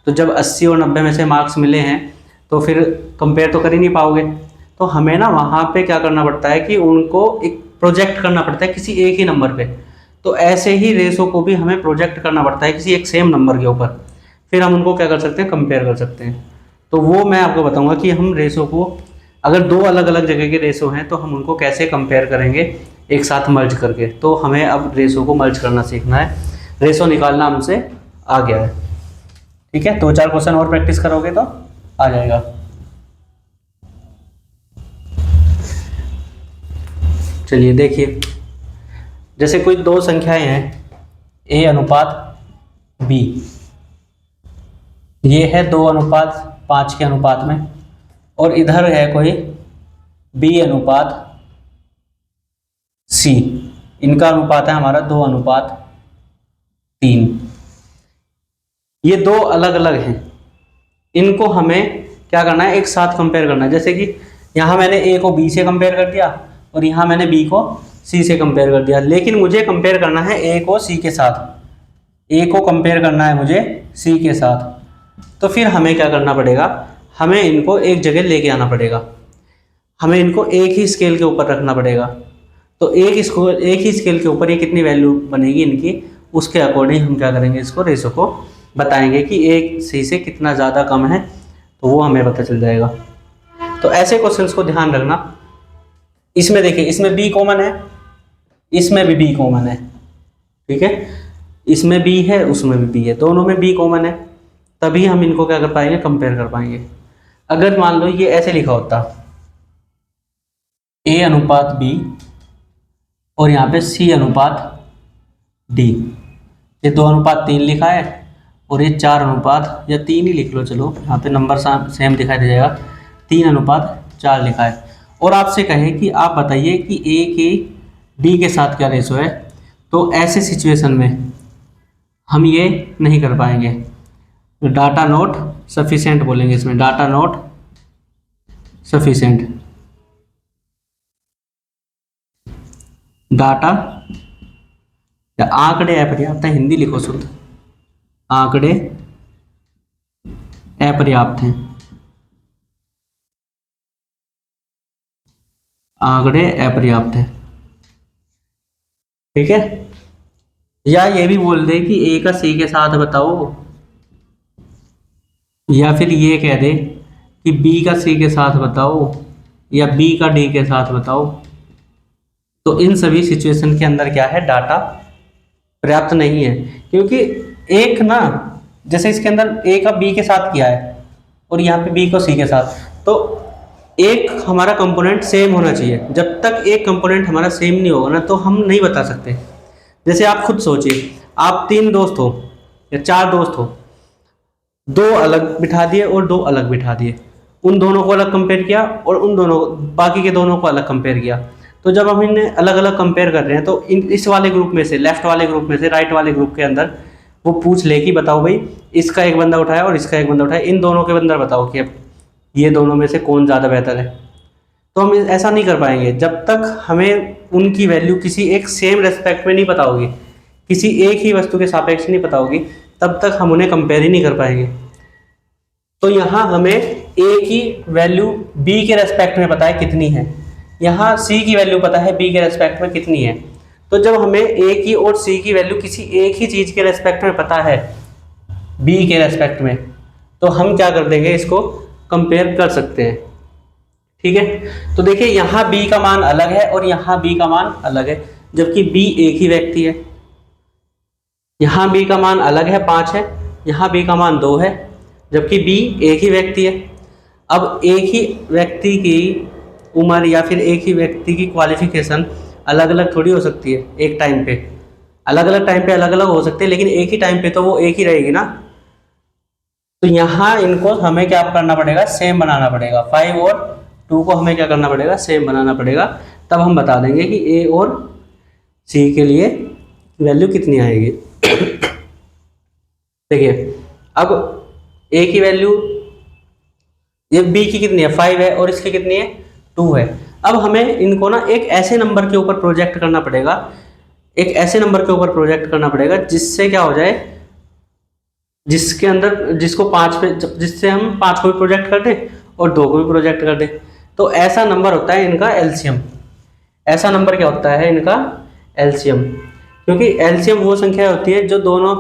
तो जब 80 और 90 में से मार्क्स मिले हैं तो फिर कंपेयर तो कर ही नहीं पाओगे। तो हमें ना वहाँ पे क्या करना पड़ता है कि उनको एक प्रोजेक्ट करना पड़ता है किसी एक ही नंबर पे। तो ऐसे ही रेसो को भी हमें प्रोजेक्ट करना पड़ता है किसी एक सेम नंबर के ऊपर, फिर हम उनको क्या कर सकते हैं, कंपेयर कर सकते हैं। तो वो मैं आपको बताऊंगा कि हम रेसो को, अगर 2 अलग अलग जगह के रेसो हैं तो हम उनको कैसे कंपेयर करेंगे एक साथ मर्ज करके। तो हमें अब रेसो को मर्ज करना सीखना है, रेसो निकालना हमसे आ गया है। ठीक है, 2-4 क्वेश्चन और प्रैक्टिस करोगे तो आ जाएगा। चलिए देखिए, जैसे कोई 2 संख्याएं हैं A:B, ये है 2:5 के अनुपात में, और इधर है कोई B:C, इनका अनुपात है हमारा 2:3। ये 2 अलग अलग हैं, इनको हमें क्या करना है, एक साथ कंपेयर करना है। जैसे कि यहाँ मैंने A को B से कंपेयर कर दिया और यहाँ मैंने B को C से कंपेयर कर दिया, लेकिन मुझे कंपेयर करना है A को C के साथ, A को कंपेयर करना है मुझे C के साथ। तो फिर हमें क्या करना पड़ेगा, हमें इनको एक जगह लेके आना पड़ेगा, हमें इनको एक ही स्केल के ऊपर रखना पड़ेगा। तो एक ही स्केल के ऊपर ये कितनी वैल्यू बनेगी इनकी, उसके अकॉर्डिंग हम क्या करेंगे, इसको रेशो को बताएंगे कि एक C से कितना ज़्यादा कम है, तो वो हमें पता चल जाएगा। तो ऐसे क्वेश्चंस को ध्यान रखना। इसमें देखिए, इसमें B कॉमन है, इसमें भी B कॉमन है। ठीक है, इसमें B है, उसमें भी B है, दोनों में B कॉमन है, तभी हम इनको क्या कर पाएंगे, कंपेयर कर पाएंगे। अगर मान लो ये ऐसे लिखा होता A:B और यहाँ पे C:D, ये 2:3 लिखा है और ये 4 या 3 ही लिख लो, चलो यहाँ पे नंबर सेम दिखाई दे जाएगा, 3:4 लिखा है। और आपसे कहे कि आप बताइए कि A के D के साथ क्या रेशो है, तो ऐसे सिचुएशन में हम ये नहीं कर पाएंगे। डाटा नॉट सफिशिएंट बोलेंगे इसमें, डाटा नॉट सफिशिएंट, डाटा या आंकड़े अपर्याप्त हैं, हिंदी लिखो शुद्ध, आंकड़े अपर्याप्त हैं, आंकड़े अपर्याप्त हैं। ठीक है, या ये भी बोल दे कि A का C के साथ बताओ, या फिर ये कह दे कि B का C के साथ बताओ या B का D के साथ बताओ। तो इन सभी सिचुएशन के अंदर क्या है, डाटा पर्याप्त नहीं है, क्योंकि एक ना, जैसे इसके अंदर A का B के साथ किया है और यहाँ पे B को C के साथ, तो एक हमारा कंपोनेंट सेम होना चाहिए। जब तक एक कंपोनेंट हमारा सेम नहीं होगा ना, तो हम नहीं बता सकते। जैसे आप खुद सोचिए, आप 3 दोस्त हो या 4 दोस्त हो, 2 अलग बिठा दिए और 2 अलग बिठा दिए, उन दोनों को अलग कंपेयर किया और उन दोनों बाकी के दोनों को अलग कंपेयर किया। तो जब हम इन्हें अलग अलग कंपेयर कर रहे हैं, तो इस वाले ग्रुप में से, लेफ्ट वाले ग्रुप में से राइट वाले ग्रुप के अंदर वो पूछ ले कि बताओ भाई, इसका एक बंदा उठाया और इसका एक बंदा उठाया, इन दोनों के अंदर बताओ कि अब ये दोनों में से कौन ज़्यादा बेहतर है। तो हम ऐसा नहीं कर पाएंगे जब तक हमें उनकी वैल्यू किसी एक सेम रेस्पेक्ट में नहीं पता होगी, किसी एक ही वस्तु के सापेक्ष नहीं पता होगी, तब तक हम उन्हें कंपेयर ही नहीं कर पाएंगे। तो यहाँ हमें A की वैल्यू B के रेस्पेक्ट में पता है कितनी है, यहाँ C की वैल्यू पता है B के रेस्पेक्ट में कितनी है। तो जब हमें A की और C की वैल्यू किसी एक ही चीज़ के रेस्पेक्ट में पता है, B के रेस्पेक्ट में, तो हम क्या कर देंगे, इसको कंपेयर कर सकते हैं। ठीक है, तो देखिए यहाँ B का मान अलग है और यहाँ B का मान अलग है, जबकि B एक ही व्यक्ति है। यहाँ B का मान अलग है, 5 है, यहाँ B का मान 2 है, जबकि B एक ही व्यक्ति है। अब एक ही व्यक्ति की उम्र या फिर एक ही व्यक्ति की क्वालिफिकेशन अलग अलग थोड़ी हो सकती है एक टाइम पे। अलग अलग टाइम पे अलग अलग हो सकते हैं, लेकिन एक ही टाइम पे तो वो एक ही रहेगी ना। तो यहाँ इनको हमें क्या करना पड़ेगा, सेम बनाना पड़ेगा। 5 और 2 को हमें क्या करना पड़ेगा, सेम बनाना पड़ेगा। तब हम बता देंगे कि ए और सी के लिए वैल्यू कितनी आएगी। देखिए अब ए की वैल्यू, ये बी की कितनी है 5 है और इसकी कितनी है 2 है। अब हमें इनको ना एक ऐसे नंबर के ऊपर प्रोजेक्ट करना पड़ेगा, एक ऐसे नंबर के ऊपर प्रोजेक्ट करना पड़ेगा जिससे क्या हो जाए, जिसके अंदर जिसको 5 पे, जिससे हम 5 को भी प्रोजेक्ट कर दें और 2 को भी प्रोजेक्ट कर दें। तो ऐसा नंबर होता है इनका एलसीएम। ऐसा नंबर क्या होता है इनका एलसीएम, क्योंकि एलसीएम वो संख्या होती है जो दोनों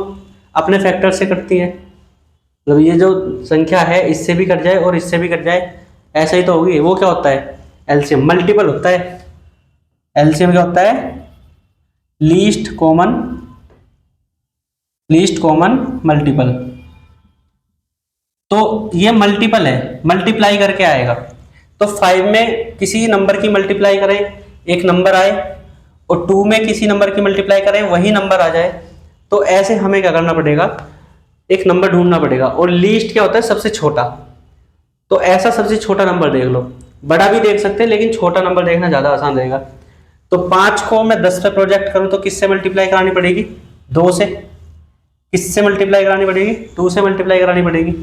अपने फैक्टर से कटती है। मतलब ये जो संख्या है इससे भी कट जाए और इससे भी कट जाए, ऐसा ही तो होगी। वो क्या होता है एलसीएम, मल्टीपल होता है। एलसीएम क्या होता है, लीस्ट कॉमन मल्टीपल। तो ये मल्टीपल है, मल्टीप्लाई करके आएगा। तो 5 में किसी नंबर की मल्टीप्लाई करें एक नंबर आए, और 2 में किसी नंबर की मल्टीप्लाई करें वही नंबर आ जाए। तो ऐसे हमें क्या करना पड़ेगा, एक नंबर ढूंढना पड़ेगा। और लीस्ट क्या होता है, सबसे छोटा। तो ऐसा सबसे छोटा नंबर देख लो, बड़ा भी देख सकते हैं लेकिन छोटा नंबर देखना ज़्यादा आसान रहेगा। तो 5 को मैं 10 पे प्रोजेक्ट करूं तो किससे मल्टीप्लाई करानी पड़ेगी, 2 से। किससे मल्टीप्लाई करानी पड़ेगी, 2 से मल्टीप्लाई करानी पड़ेगी।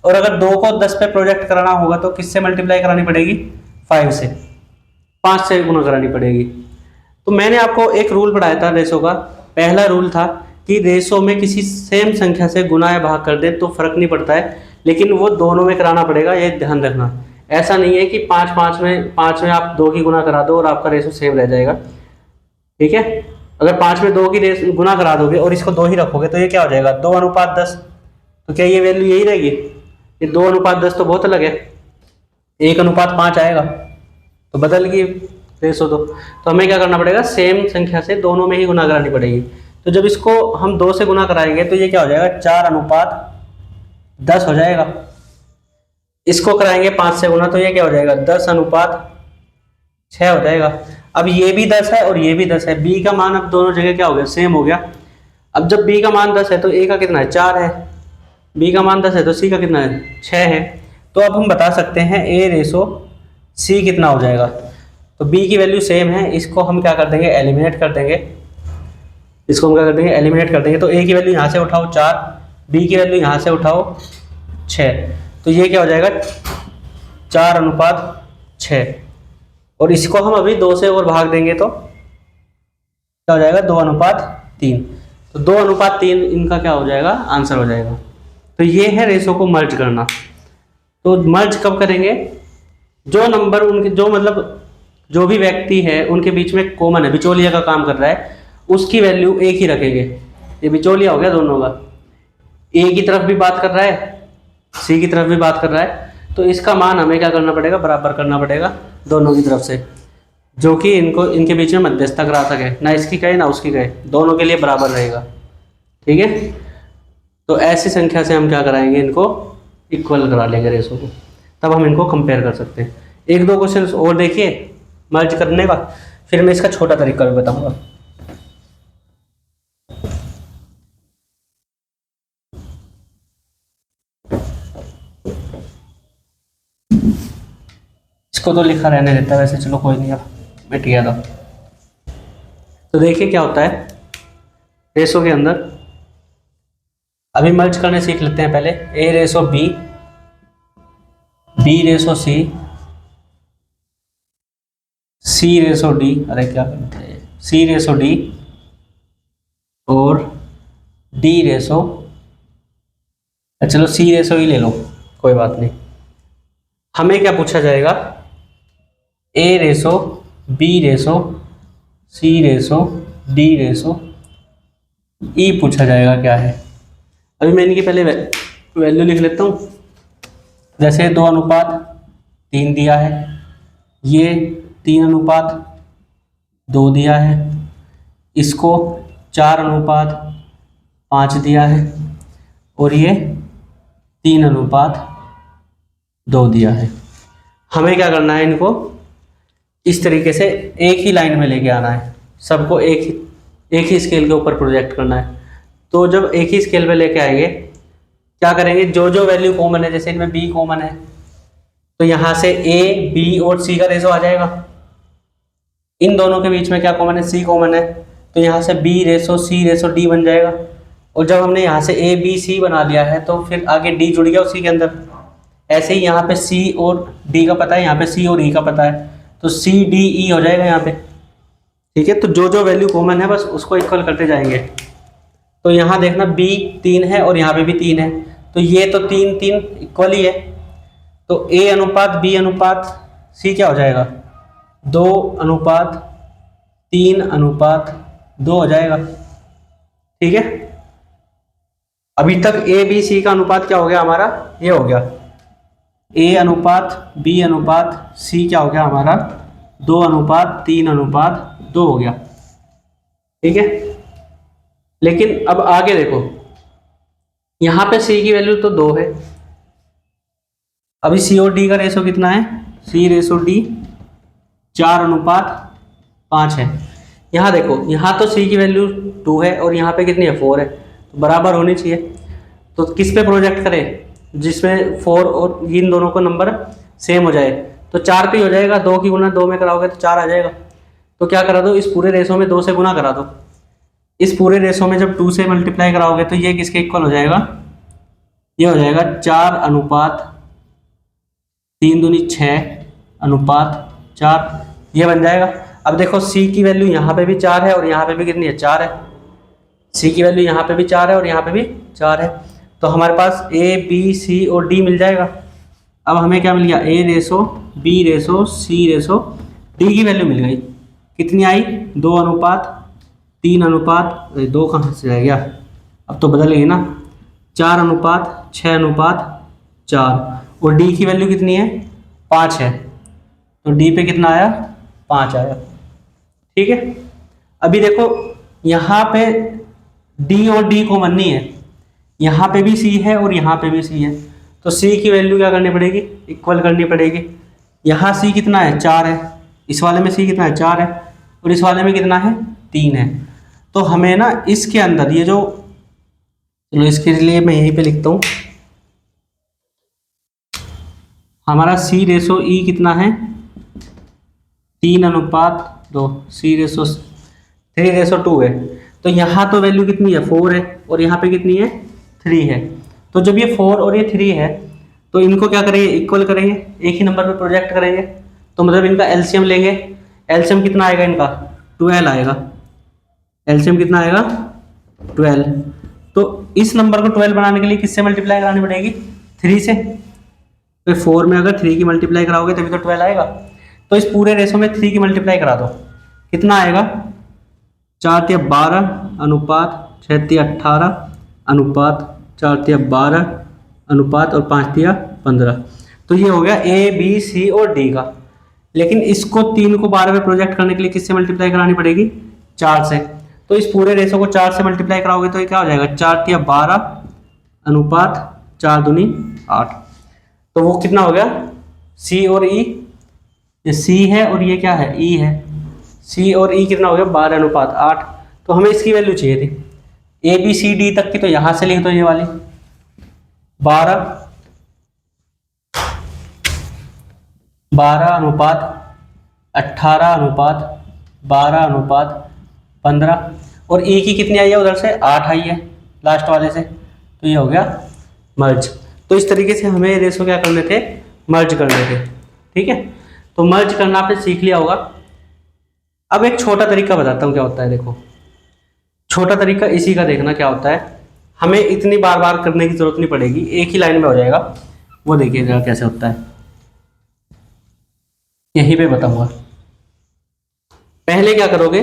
और अगर 2 को 10 पे प्रोजेक्ट कराना होगा तो किससे मल्टीप्लाई करानी पड़ेगी, 5 से। 5 से गुना करानी पड़ेगी। तो मैंने आपको एक रूल पढ़ाया था रेशो का। पहला रूल था कि रेशो में किसी सेम संख्या से गुना या भाग कर दे तो फर्क नहीं पड़ता है, लेकिन वो दोनों में कराना पड़ेगा, ये ध्यान रखना। ऐसा नहीं है कि 5 में आप 2 की गुना करा दो और आपका रेशो सेम रह जाएगा। ठीक है, अगर 5 में 2 की गुना करा दोगे और इसको 2 ही रखोगे तो ये क्या हो जाएगा, 2:10। तो क्या ये वैल्यू यही रहेगी, ये 2:10 तो बहुत अलग है, 1:5 आएगा। तो बदल गई रेशो। तो हमें क्या करना पड़ेगा, सेम संख्या से दोनों में ही गुना करानी पड़ेगी। तो जब इसको हम 2 से गुना कराएंगे तो ये क्या हो जाएगा, 4:10 हो जाएगा। इसको कराएंगे 5 से गुना तो ये क्या हो जाएगा, 10:6 हो जाएगा। अब ये भी 10 है और ये भी 10 है, बी का मान अब दोनों जगह क्या हो गया, सेम हो गया। अब जब बी का मान 10 है तो ए का कितना है, 4 है। बी का मान 10 है तो सी का कितना है, 6 है। तो अब हम बता सकते हैं ए रेशो सी कितना हो जाएगा। तो बी की वैल्यू सेम है, इसको हम क्या कर देंगे, एलिमिनेट कर देंगे। इसको हम क्या कर देंगे, एलिमिनेट कर देंगे। तो ए की वैल्यू यहाँ से उठाओ 4, बी की वैल्यू यहाँ से उठाओ 6। तो ये क्या हो जाएगा, 4:6। और इसको हम अभी 2 से और भाग देंगे तो क्या हो जाएगा, 2:3। तो 2:3 इनका क्या हो जाएगा, आंसर हो जाएगा। तो ये है रेशो को मर्ज करना। तो मर्ज कब करेंगे, जो नंबर उनके, जो मतलब जो भी व्यक्ति है उनके बीच में कॉमन है, बिचौलिया का काम कर रहा है, उसकी वैल्यू एक ही रखेंगे। ये बिचौलिया हो गया दोनों का, ए की तरफ भी बात कर रहा है, सी की तरफ भी बात कर रहा है। तो इसका मान हमें क्या करना पड़ेगा, बराबर करना पड़ेगा दोनों की तरफ से, जो कि इनके बीच में मध्यस्थता करा सके, ना इसकी कहे ना उसकी कहे, दोनों के लिए बराबर रहेगा। ठीक है, तो ऐसी संख्या से हम क्या कराएंगे, इनको इक्वल करा लेंगे रेशो को, तब हम इनको कंपेयर कर सकते हैं। 1-2 क्वेश्चन और देखिए मर्ज करने का, फिर मैं इसका छोटा तरीका भी बताऊंगा। इसको तो लिखा रहने देता है वैसे, चलो कोई नहीं, अब मिट गया था। तो देखिए क्या होता है रेशो के अंदर। अभी मर्ज करने सीख लेते हैं पहले। ए रेशो बी, बी रेशो सी, सी रेशो डी, अरे क्या करते हैं, सी रेशो डी और डी रेशो, चलो सी रेशो ही ले लो, कोई बात नहीं। हमें क्या पूछा जाएगा, ए रेशो बी रेशो सी रेशो डी रेशो ई पूछा जाएगा क्या है। अभी मैं इनकी पहले वैल्यू लिख लेता हूँ। जैसे 2:3 दिया है, ये 3:2 दिया है, इसको 4:5 दिया है, और ये 3:2 दिया है। हमें क्या करना है, इनको इस तरीके से एक ही लाइन में लेके आना है, सबको एक ही स्केल के ऊपर प्रोजेक्ट करना है। तो जब एक ही स्केल पे लेके आएंगे, क्या करेंगे, जो जो वैल्यू कॉमन है, जैसे इनमें बी कॉमन है तो यहाँ से ए बी और सी का रेशो आ जाएगा। इन दोनों के बीच में क्या कॉमन है, सी कॉमन है, तो यहाँ से बी रेशो सी रेशो डी बन जाएगा। और जब हमने यहाँ से ए बी सी बना लिया है तो फिर आगे डी जुड़ गया उसी के अंदर। ऐसे ही यहाँ पे सी और डी का पता है, यहाँ पे सी और ई का पता है, तो सी डी ई हो जाएगा यहाँ पे। ठीक है, तो जो जो वैल्यू कॉमन है बस उसको इक्वल करते जाएंगे। तो यहाँ देखना बी 3 है और यहाँ पे भी 3 है, तो ये तो 3 3 इक्वल ही है। तो ए अनुपात बी अनुपात सी क्या हो जाएगा, 2 अनुपात 3 अनुपात 2 हो जाएगा। ठीक है, अभी तक ए बी सी का अनुपात क्या हो गया हमारा, ये हो गया ए अनुपात बी अनुपात सी क्या हो गया हमारा, 2 अनुपात 3 अनुपात 2 हो गया। ठीक है, लेकिन अब आगे देखो, यहाँ पे सी की वैल्यू तो 2 है, अभी सी और डी का रेशो कितना है, सी रेशो डी 4 अनुपात 5 है। यहाँ देखो, यहाँ तो सी की वैल्यू 2 है और यहाँ पे कितनी है, 4 है, तो बराबर होनी चाहिए। तो किस पे प्रोजेक्ट करें, जिसमें 4 और इन दोनों को नंबर सेम हो जाए, तो 4 पे हो जाएगा। 2 की गुना 2 में कराओगे तो 4 आ जाएगा। तो क्या करा दो, इस पूरे रेशो में 2 से गुना करा दो। इस पूरे रेशो में जब 2 से मल्टीप्लाई कराओगे तो ये किसके इक्वल हो जाएगा, ये हो जाएगा 4 अनुपात 3 दूनी 6 अनुपात 4, ये बन जाएगा। अब देखो सी की वैल्यू यहाँ पे भी 4 है और यहाँ पे भी कितनी है, 4 है। सी की वैल्यू यहाँ पे भी 4 है और यहाँ पे भी 4 है, तो हमारे पास ए बी सी और डी मिल जाएगा। अब हमें क्या मिल गया, ए रेशो बी रेशो सी रेशो डी की वैल्यू मिल गई। कितनी आई, 2 अनुपात 3 अनुपात 2 कहाँ से रह गया, अब तो बदल गई ना, 4 अनुपात 6 अनुपात 4, और डी की वैल्यू कितनी है, 5 है, तो डी पे कितना आया, 5 आया। ठीक है, अभी देखो यहाँ पे डी और डी कॉमन नहीं है, यहाँ पे भी सी है और यहाँ पे भी सी है, तो सी की वैल्यू क्या करनी पड़ेगी, इक्वल करनी पड़ेगी। यहाँ सी कितना है, 4 है, इस वाले में सी कितना है, 4 है, और इस वाले में कितना है, 3 है। तो हमें ना इसके अंदर ये जो, चलो इसके लिए मैं यहीं पे लिखता हूँ, हमारा सी रेशो ई कितना है, 3 अनुपात 2, सी रेशो 3 रेशो 2 है। तो यहाँ तो वैल्यू कितनी है, 4 है, और यहाँ पे कितनी है, 3 है। तो जब ये 4 और ये 3 है तो इनको क्या करेंगे, इक्वल करेंगे, एक ही नंबर पे प्रोजेक्ट करेंगे, तो मतलब इनका एलसीएम लेंगे। एलसीएम कितना आएगा इनका, 12 आएगा। एलसीएम कितना आएगा, 12। तो इस नंबर को 12 बनाने के लिए किससे मल्टीप्लाई करानी पड़ेगी, 3 से। तो 4 में अगर 3 की मल्टीप्लाई कराओगे तभी तो 12 आएगा। तो इस पूरे रेशो में 3 की मल्टीप्लाई करा दो, कितना आएगा, 4 तिया 12 अनुपात 6 तिया 18 अनुपात 4 तिया 12 अनुपात और 5 तिया 15। तो ये हो गया ए बी सी और डी का। लेकिन इसको 3 को 12 में प्रोजेक्ट करने के लिए किससे मल्टीप्लाई करानी पड़ेगी, 4 से। तो इस पूरे रेशो को 4 से मल्टीप्लाई कराओगे तो ये क्या हो जाएगा, 4 तिया 12 अनुपात 4 दूनी 8। तो वो कितना हो गया, सी और ई, ये सी है और ये क्या है, ई है। सी और ई कितना हो गया, 12 अनुपात 8। तो हमें इसकी वैल्यू चाहिए थी ए बी सी डी तक की, तो यहां से लिख दो ये वाली 12 अनुपात 18 अनुपात 12 अनुपात 15, और ई की कितनी आई है, उधर से 8 आई है लास्ट वाले से, तो ये हो गया मर्ज। तो इस तरीके से हमें रेशो क्या करने थे, मर्ज करने थे। ठीक है, तो मर्ज करना आपने सीख लिया होगा। अब एक छोटा तरीका बताता हूँ क्या होता है। देखो, छोटा तरीका इसी का देखना क्या होता है, हमें इतनी बार बार करने की जरूरत नहीं पड़ेगी, एक ही लाइन में हो जाएगा। वो देखिएगा कैसे होता है, यहीं पे बताऊंगा। पहले क्या करोगे,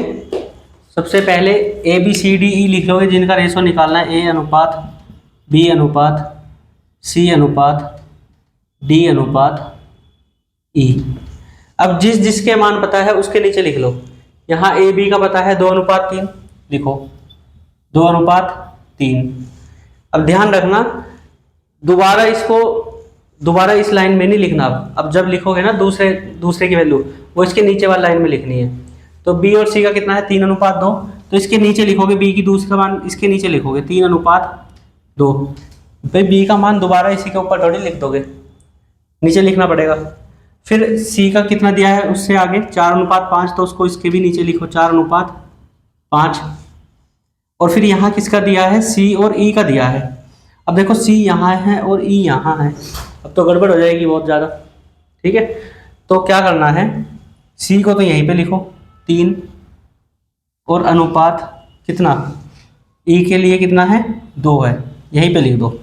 सबसे पहले ए बी सी डी ई लिख लोगे, जिनका रेशो निकालना है, ए अनुपात बी अनुपात सी अनुपात डी अनुपात ई। अब जिस जिसके मान पता है उसके नीचे लिख लो। यहाँ ए बी का पता है 2 अनुपात 3, लिखो 2 अनुपात 3। अब ध्यान रखना, दोबारा इसको दोबारा इस लाइन में नहीं लिखना। अब जब लिखोगे ना दूसरे की वैल्यू, वो इसके नीचे वाली लाइन में लिखनी है। तो बी और सी का कितना है 3:2, तो इसके नीचे लिखोगे बी की दूसरा मान, इसके नीचे लिखोगे 3:2। भाई बी का मान दोबारा इसी के ऊपर थोड़ी लिख दोगे, नीचे लिखना पड़ेगा। फिर सी का कितना दिया है उससे आगे 4:5, तो उसको इसके भी नीचे लिखो 4:5। और फिर यहाँ किसका दिया है, सी और ई का दिया है। अब देखो सी यहाँ है और ई यहाँ है, अब तो गड़बड़ हो जाएगी बहुत ज़्यादा। ठीक है, तो क्या करना है, सी को तो यहीं पे लिखो 3, और अनुपात कितना, ई के लिए कितना है 2 है, यहीं पे लिख दो।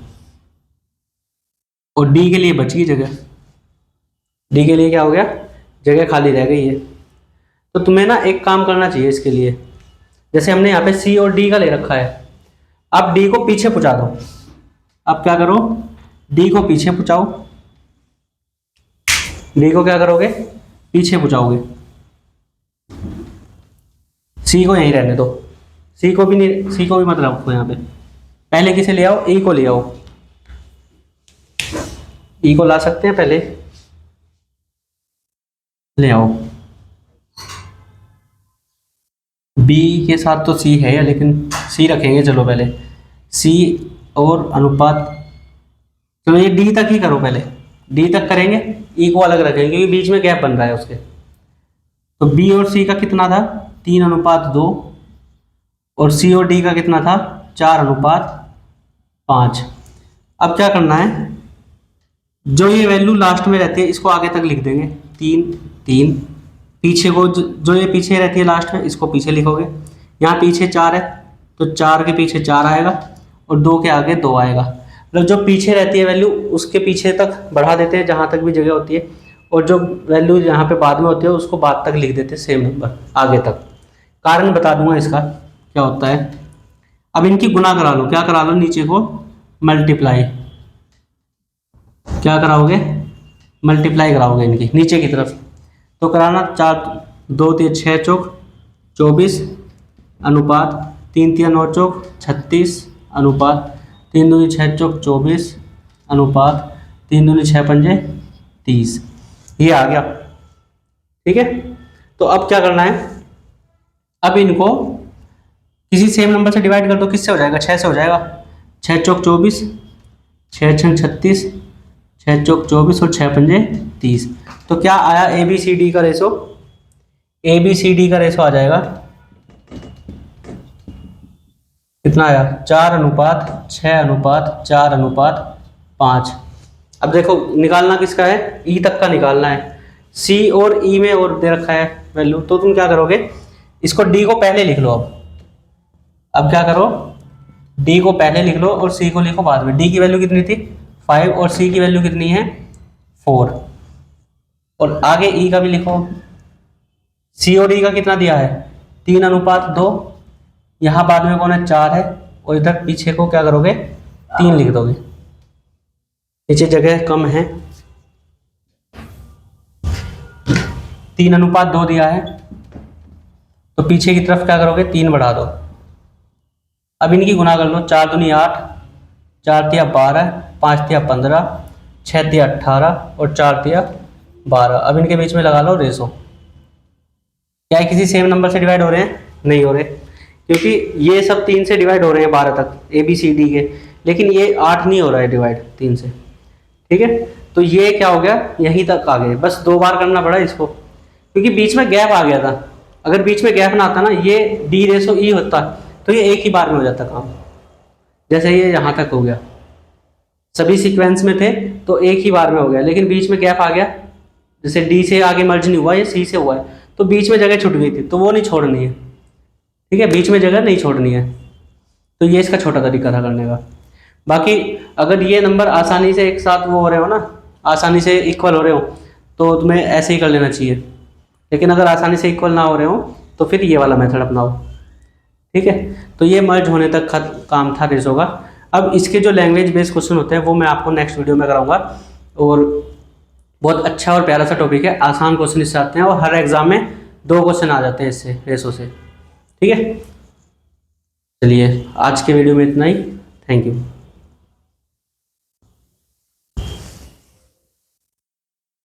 और डी के लिए बच गई जगह, डी के लिए क्या हो गया, जगह खाली रह गई है। तो तुम्हें ना एक काम करना चाहिए इसके लिए, जैसे हमने यहाँ पे सी और डी का ले रखा है, अब डी को पीछे पहुँचा दो। अब क्या करो, डी को पीछे पहुँचाओ, डी को क्या करोगे पीछे पहुँचाओगे, सी को यहीं रहने दो, सी को भी नहीं, सी को भी मत रखो यहाँ पे। पहले किसे ले आओ, ई को ले आओ, ई को ला सकते हैं, पहले ले आओ। बी के साथ तो सी है लेकिन सी रखेंगे, चलो पहले सी और अनुपात, चलो ये डी तक ही करो, पहले डी तक करेंगे, ई को अलग रखेंगे क्योंकि बीच में गैप बन रहा है उसके। तो बी और सी का कितना था 3:2, और सी और डी का कितना था 4:5। अब क्या करना है, जो ये वैल्यू लास्ट में रहती है इसको आगे तक लिख देंगे 3, पीछे को जो ये पीछे रहती है लास्ट में इसको पीछे लिखोगे। यहाँ पीछे 4 है तो 4 के पीछे 4 आएगा और 2 के आगे 2 आएगा। मतलब जो पीछे रहती है वैल्यू उसके पीछे तक बढ़ा देते हैं जहाँ तक भी जगह होती है, और जो वैल्यू यहाँ पे बाद में होती है उसको बाद तक लिख देते हैं सेम नंबर आगे तक। कारण बता दूंगा इसका क्या होता है। अब इनकी गुना करा लो, क्या करा लो, नीचे को मल्टीप्लाई, क्या कराओगे मल्टीप्लाई कराओगे इनकी नीचे की तरफ। तो कराना 4 2 3 6 चौक 24 अनुपात 3 3 9 चौक 36 अनुपात 3 2 6 चौक 24 अनुपात 3 2 6 पंजे 30। ये आ गया। ठीक है, तो अब क्या करना है, अब इनको किसी सेम नंबर से डिवाइड कर दो। किससे हो जाएगा, 6 से हो जाएगा। 6 चौक 24, 6 6 36, 6 चौक 24 और 6 पंजे 30। तो क्या आया, ए बी सी डी का ratio, A B C D का रेशो आ जाएगा कितना आया 4:6:4:5। अब देखो निकालना किसका है, ई तक का निकालना है। सी और ई में और दे रखा है वैल्यू, तो तुम क्या करोगे, इसको डी को पहले लिख लो। अब क्या करो, डी को पहले लिख लो और सी को लिखो बाद में। डी की वैल्यू कितनी थी 5 और सी की वैल्यू कितनी है 4, और आगे ई का भी लिखो। सी और ई का कितना दिया है 3:2, यहाँ बाद में कौन है 4 है, और इधर पीछे को क्या करोगे 3 लिख दोगे, नीचे जगह कम है। 3:2 दिया है तो पीछे की तरफ क्या करोगे 3 बढ़ा दो। अब इनकी गुना कर लो, 4 दूनी 8, 4 तिया 12, 5 तिया 15, 6 तिया 18 और 4 तिया 12। अब इनके बीच में लगा लो रेशो। क्या है किसी सेम नंबर से डिवाइड हो रहे हैं, नहीं हो रहे, क्योंकि ये सब 3 से डिवाइड हो रहे हैं 12 तक ए बी सी डी के, लेकिन ये 8 नहीं हो रहा है डिवाइड 3 से। ठीक है, तो ये क्या हो गया यहीं तक आ गए, बस 2 बार करना पड़ा इसको क्योंकि बीच में गैप आ गया था। अगर बीच में गैप ना आता ना, ये डी रेशो ई होता तो ये एक ही बार में हो जाता काम। जैसे ये यहाँ तक हो गया, सभी सीक्वेंस में थे तो एक ही बार में हो गया, लेकिन बीच में गैप आ गया, जैसे डी से आगे मर्ज नहीं हुआ, ये सी से हुआ है, तो बीच में जगह छूट गई थी, तो वो नहीं छोड़नी है। ठीक है, बीच में जगह नहीं छोड़नी है। तो ये इसका छोटा तरीका था करने का। बाकी अगर ये नंबर आसानी से एक साथ वो हो रहे हो ना, आसानी से इक्वल हो रहे हो, तो तुम्हें ऐसे ही कर लेना चाहिए। लेकिन अगर आसानी से इक्वल ना हो रहे हो तो फिर ये वाला मेथड अपनाओ। ठीक है, तो ये मर्ज होने तक काम था रेशो का। अब इसके जो लैंग्वेज बेस्ड क्वेश्चन होते हैं वो मैं आपको नेक्स्ट वीडियो में कराऊंगा, और बहुत अच्छा और प्यारा सा टॉपिक है, आसान क्वेश्चन इससे आते हैं, और हर एग्जाम में 2 क्वेश्चन आ जाते हैं इससे रेशो से। ठीक है, चलिए आज के वीडियो में इतना ही, थैंक यू।